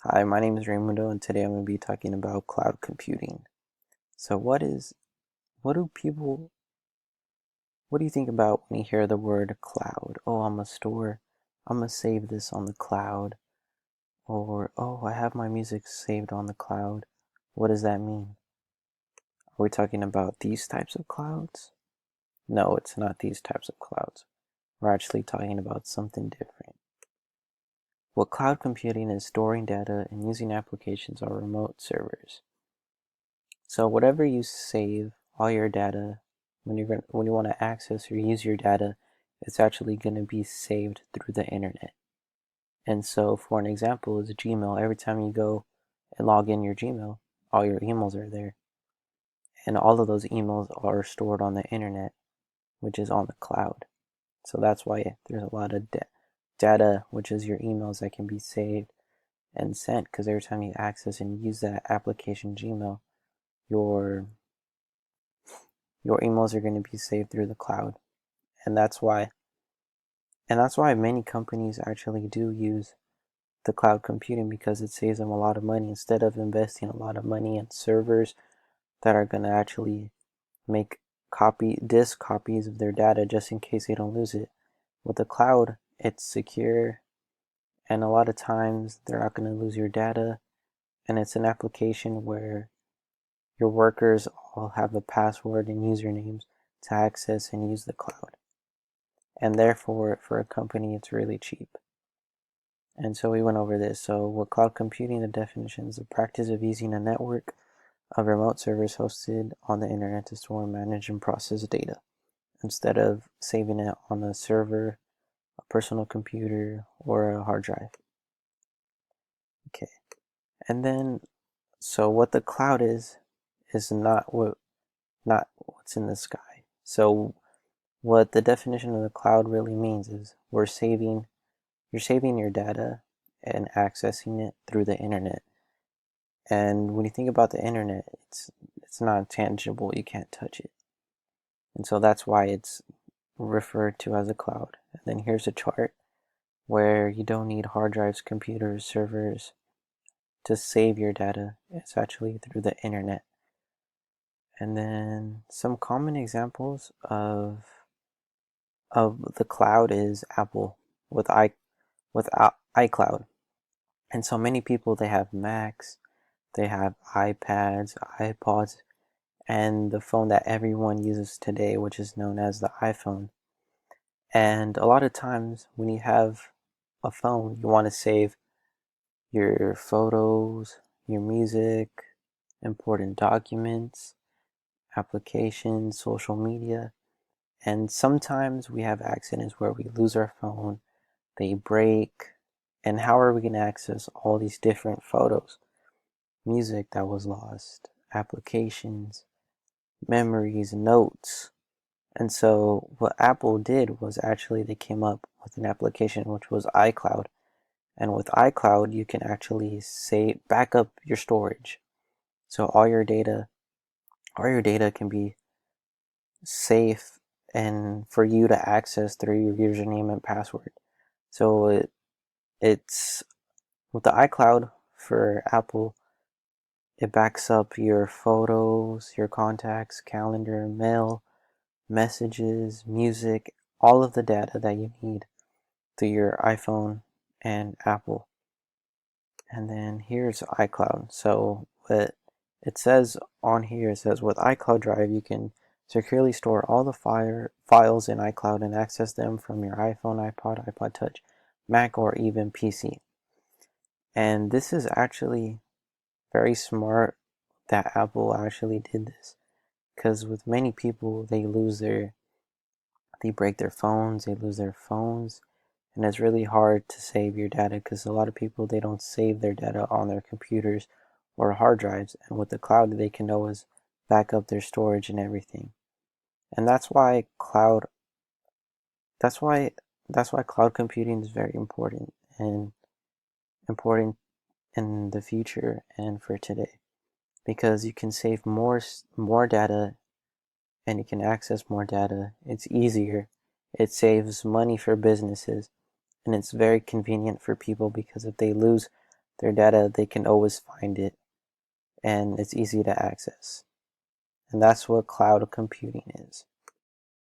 Hi, my name is Raymundo, and today I'm going to be talking about cloud computing. So, what do people, what do you think about when you hear the word cloud? Oh, I'm going to save this on the cloud. Or, oh, I have my music saved on the cloud. What does that mean? Are we talking about these types of clouds? No, it's not these types of clouds. We're actually talking about something different. Well, cloud computing is storing data and using applications on remote servers. So whatever you save, all your data, when you want to access or use your data, it's actually going to be saved through the internet. And so for an example is Gmail. Every time you go and log in your Gmail, all your emails are there. And all of those emails are stored on the internet, which is on the cloud. So that's why there's a lot of data, which is your emails that can be saved and sent, because every time you access and use that application Gmail, your your emails are going to be saved through the cloud. And that's why many companies actually do use the cloud computing, because it saves them a lot of money instead of investing a lot of money in servers that are going to actually make disk copies of their data just in case they don't lose it. With the cloud, it's secure, and a lot of times they're not going to lose your data, and it's an application where your workers all have a password and usernames to access and use the cloud. And therefore, for a company, it's really cheap. And so we went over this. So with cloud computing, the definition is the practice of using a network of remote servers hosted on the internet to store, manage, and process data instead of saving it on a server, a personal computer, or a hard drive. Okay. And then, so what the cloud is not what's in the sky. So what the definition of the cloud really means is you're saving your data and accessing it through the internet. And when you think about the internet, it's not tangible, you can't touch it. And so that's why it's referred to as a cloud. And then here's a chart where you don't need hard drives, computers, servers to save your data. It's actually through the internet. And then some common examples of the cloud is Apple with iCloud. And so many people, they have Macs, they have iPads, iPods, and the phone that everyone uses today, which is known as the iPhone. And a lot of times when you have a phone, you want to save your photos, your music, important documents, applications, social media. And sometimes we have accidents where we lose our phone, they break, and how are we going to access all these different photos, music that was lost, applications, memories, notes? And so what Apple did was actually they came up with an application which was iCloud. And with iCloud, you can actually back up your storage. So all your data can be safe and for you to access through your username and password. So it's with the iCloud for Apple, it backs up your photos, your contacts, calendar, mail, messages, music, all of the data that you need through your iPhone and Apple. And then here's iCloud. So what it says on here, it says with iCloud Drive, you can securely store all the files in iCloud and access them from your iPhone, iPod, iPod Touch, Mac, or even PC. And this is actually very smart that Apple actually did this, because with many people, they break their phones, they lose their phones, and it's really hard to save your data because a lot of people, they don't save their data on their computers or hard drives, and with the cloud they can always back up their storage and everything. And that's why that's why cloud computing is very important, and important in the future and for today, because you can save more data and you can access more data. It's easier, it saves money for businesses, and it's very convenient for people, because if they lose their data, they can always find it and it's easy to access. And that's what cloud computing is.